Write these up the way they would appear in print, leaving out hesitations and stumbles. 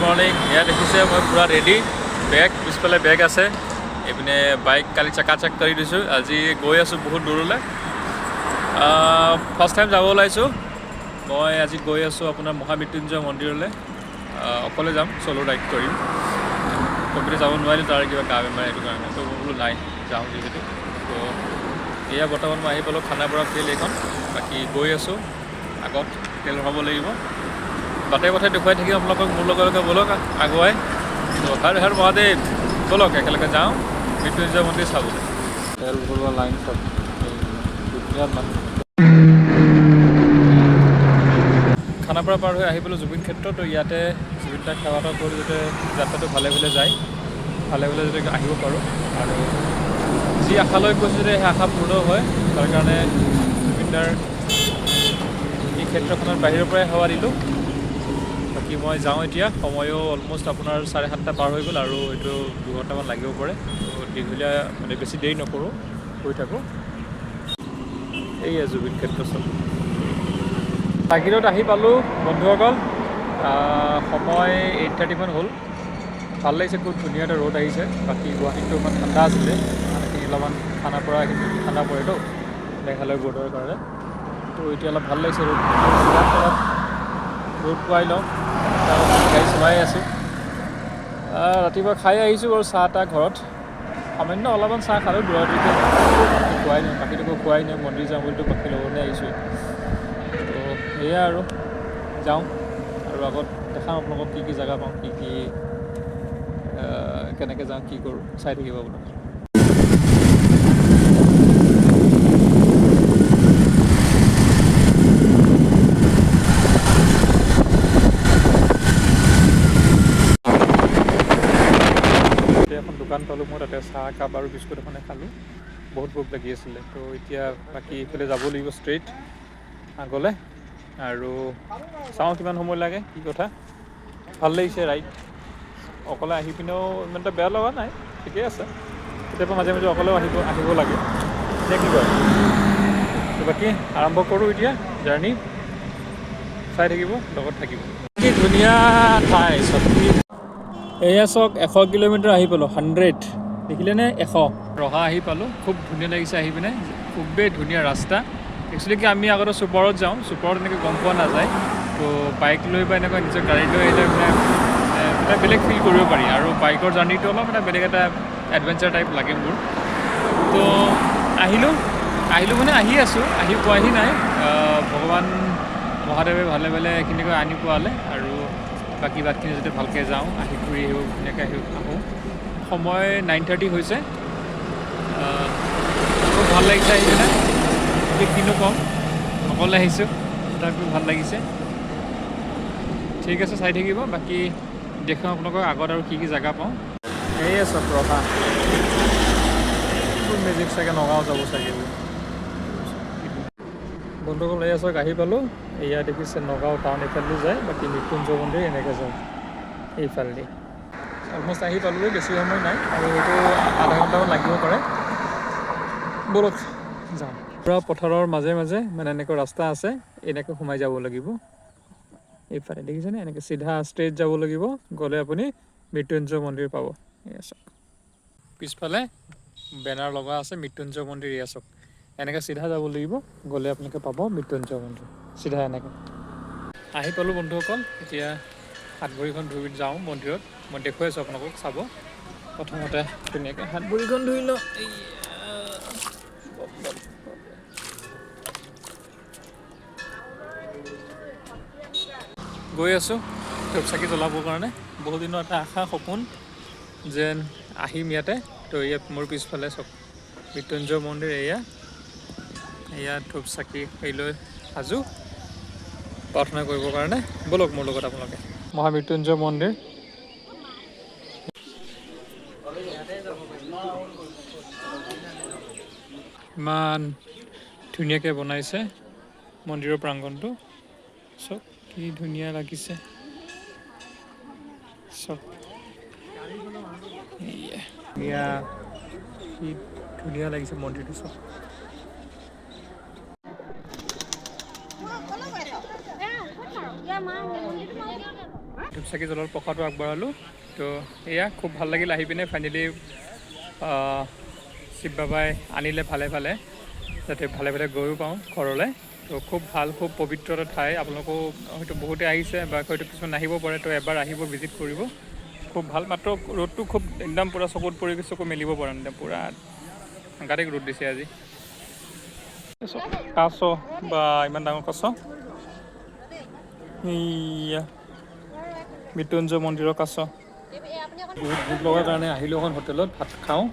Morning. ইয়াত দেখিছে মই পূৰা ৰেডি, বেগ পিছফালে বেগ আছে, এইপিনে বাইক কালি চাকা চেক কৰি দিছোঁ। আজি গৈ আছোঁ বহুত দূৰলৈ, ফাৰ্ষ্ট টাইম যাব ওলাইছোঁ। মই আজি গৈ আছোঁ আপোনাৰ মহামৃত্যুঞ্জয় মন্দিৰলৈ। অকলে যাম, চ'ল' ৰাইড কৰিম। কম্পিউটাৰ যাব নোৱাৰিলোঁ, তাৰ কিবা কাম বেমাৰ, সেইটো কাৰণে তো বোলো নাই যাওঁ যিহেতু। তো এয়া বৰ্তমান মই আহি পালোঁ খানাপাৰা ফিল্ড এইখন। বাকী গৈ আছোঁ, আগত তেল ভৰাব লাগিব। বাটে পথে দেখুৱাই থাকিম আপোনালোকক, মোৰ লগে ব'লক আগুৱাই। তো হৰ হৰ মহাদেৱ, ব'লক একেলগে যাওঁ মৃত্যুঞ্জয় মন্দিৰ চাবলৈ। তেল ভৰোৱা লাইন চব ধুনীয়া মানুহ। খানাপাৰা পাৰ হৈ আহি পেলোঁ জুবিন ক্ষেত্ৰ। তো ইয়াতে জুবিন দাক সেৱা এটা কৰি যাতে যাত্ৰাটো ভালে যায়, ভালে যাতে আহিব পাৰোঁ। আৰু যি আশালৈ গৈছোঁ যাতে সেই আশা পূৰ্ণ হয়, তাৰ কাৰণে জুবিনদাৰ এই ক্ষেত্ৰখনত বাহিৰৰ পৰাই সেৱা দিলোঁ। বাকী মই যাওঁ এতিয়া, সময়ো অলম'ষ্ট আপোনাৰ 7:30 পাৰ হৈ গ'ল আৰু এইটো 2 ঘণ্টামান লাগিব পাৰে। তো দীঘলীয়া মানে বেছি দেৰি নকৰোঁ, গৈ থাকোঁ। এইয়া জুবিন ক্ষেত্ৰ চব। বাহিৰত আহি পালোঁ বন্ধুসকল, সময় 8:30 হ'ল। ভাল লাগিছে, খুব ধুনীয়া এটা ৰ'দ আহিছে। বাকী গুৱাহাটীতো ইমান ঠাণ্ডা আছিলে, মানুহখিনি অলপমান খানাপাৰা এইখিনি ঠাণ্ডা পৰেতো মেঘালয় বৰ্ডাৰৰ কাৰণে। তো এতিয়া অলপ ভাল লাগিছে, ৰ'দ পোৱাই লওঁ, গাড়ী চলাই আছোঁ। ৰাতিপুৱা খাই আহিছোঁ বাৰু চাহ তাহ ঘৰত, সামান্য অলপমান চাহ খালোঁ। দৌৰাদৌৰিকৈ খোৱাই নাই, বাকীটোকো খোৱাই নাই। মন্দিৰ যাওঁ বুলিতো বাকী লগতে আহিছোঁ। তো সেয়া আৰু যাওঁ, আৰু আগত দেখাম আপোনালোকক কি জেগা পাওঁ, কি কেনেকৈ যাওঁ, কি কৰোঁ, চাই থাকিব আপোনালোকে। এখন দোকান পালোঁ মই, তাতে চাহ কাপ আৰু বিস্কুট এখনে খালোঁ। বহুত ভোক লাগি আছিলে। তো এতিয়া বাকী এইফালে যাব লাগিব ষ্ট্ৰেইট আগলৈ, আৰু চাওঁ কিমান সময় লাগে, কি কথা। ভাল লাগিছে ৰাইড, অকলে আহি পিনেও ইমান এটা বেয়া লগা নাই, ঠিকেই আছে। কেতিয়াবা মাজে মাজে অকলেও আহিব লাগে, এতিয়া কি কয়। তো বাকী আৰম্ভ কৰোঁ এতিয়া জাৰ্ণি, চাই থাকিব, লগত থাকিব। কি ধুনীয়া ঠাই চব। এয়া চাওক, 100 কিলোমিটাৰ আহি পালোঁ, 100 দেখিলেনে, 100 ৰহা আহি পালোঁ। খুব ধুনীয়া লাগিছে আহি পিনে, খুবেই ধুনীয়া ৰাস্তা। একচুৱেলি কি আমি আগতে ছুপাৰত যাওঁ, ছুপাৰত এনেকৈ গম পোৱা নাযায়। তো বাইক লৈ বা এনেকুৱা নিজৰ গাড়ী লৈ আহিলে মানে এটা বেলেগ ফিল কৰিব পাৰি। আৰু বাইকৰ জাৰ্ণিটো অলপ এটা বেলেগ এটা এডভেঞ্চাৰ টাইপ লাগে মোৰ। তো আহিলোঁ মানে আহি আছোঁ, আহি পোৱাহি নাই। ভগৱান মহাদেৱে ভালে এইখিনিকৈ আনি পোৱালে, আৰু বাকী বাটখিনি যাতে ভালকৈ যাওঁ, আহি ঘূৰি আহিব ধুনীয়াকৈ আহোঁ। সময় 9:30 হৈছে। খুব ভাল লাগিছে আহি পিনে, কিনো ক'ম, অকলে আহিছোঁ, তথাপিও ভাল লাগিছে। ঠিক আছে, চাই থাকিব। বাকী দেখুৱাম আপোনালোকক আগত আৰু কি জেগা পাওঁ। সেয়ে চব ৰহা মেজিক চাগে নগাঁও যাব চাগে। বন্ধুসকল এয়া চাওক, আহি পালোঁ। এয়া দেখিছে নগাঁও টাউন এইফালেদি যায়, বাকী মৃত্যুঞ্জয় মন্দিৰ এনেকৈ যায় এইফালেদি। অলম'ষ্ট আহি পালোঁ, বেছি সময় নাই, আৰু হয়তো আধা ঘণ্টামান লাগিব পাৰে। ব'লক যাওঁ। পূৰা পথাৰৰ মাজে মানে এনেকৈ ৰাস্তা আছে, এনেকৈ সোমাই যাব লাগিব এইফালে, দেখিছেনে? এনেকৈ চিধা ষ্ট্ৰেইট যাব লাগিব, গ'লে আপুনি মৃত্যুঞ্জয় মন্দিৰ পাব। এয়া চাওক, পিছফালে বেনাৰ লগা আছে মৃত্যুঞ্জয় মন্দিৰ। এয়া চাওক, এনেকৈ চিধা যাব লাগিব, গ'লে আপোনালোকে পাব মৃত্যুঞ্জয় মন্দিৰ, চিধা এনেকৈ। আহি পালোঁ বন্ধুসকল, এতিয়া হাত ভৰিখন ধুই যাওঁ মন্দিৰত। মই দেখুৱাই আছোঁ আপোনালোকক, চাব। প্ৰথমতে ধুনীয়াকৈ হাত ভৰিখন ধুই লওঁ। গৈ আছোঁ ধূপ চাকি জ্বলাবৰ কাৰণে। বহু দিনৰ এটা আশা সপোন যেন আহিম ইয়াতে। তো ইয়াত মোৰ পিছফালে চাওক মৃত্যুঞ্জয় মন্দিৰ। এয়া ধূপ চাকি লৈ সাজু প্ৰাৰ্থনা কৰিবৰ কাৰণে। ব'লক মোৰ লগত আপোনালোকে, মহামৃত্যুঞ্জয় মন্দিৰ। ইমান ধুনীয়াকৈ বনাইছে মন্দিৰৰ প্ৰাংগণটো, চব কি ধুনীয়া লাগিছে চব। কি ধুনীয়া লাগিছে মন্দিৰটো চব। ধূপ চাকি জ্বলাল, প্ৰসাদো আগবঢ়ালোঁ। তো এয়া খুব ভাল লাগিল আহি পিনে। ফাইনেলি শিৱ বাবাই আনিলে ভালে ভালে, যাতে ভালে ভালে গৈও পাওঁ ঘৰলৈ। তো খুব ভাল, খুব পবিত্ৰ এটা ঠাই। আপোনালোকেও হয়তো বহুতে আহিছে বা হয়তো কিছুমান নাহিব পাৰে, তো এবাৰ আহিব, ভিজিট কৰিব। খুব ভাল, মাত্ৰ ৰ'দটো খুব একদম পূৰা চকুত পৰি চকু মেলিব পৰা নাই, পূৰা সাংঘাতিক ৰ'দ দিছে আজি। কাছ বা ইমান ডাঙৰ কাছ, এইয়া মৃত্যুঞ্জয় মন্দিৰৰ কাছ। বহুত ভোক লগাৰ কাৰণে আহিলোঁ এখন হোটেলত, ভাত খাওঁ।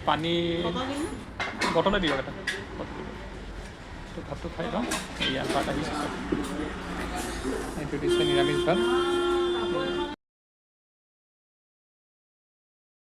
পানী বটলে দিয়ক এটা, ভাতটো খাই লওঁ। এয়া ভাত আহিছে, এইটো দিছে নিৰামিষ ভাত।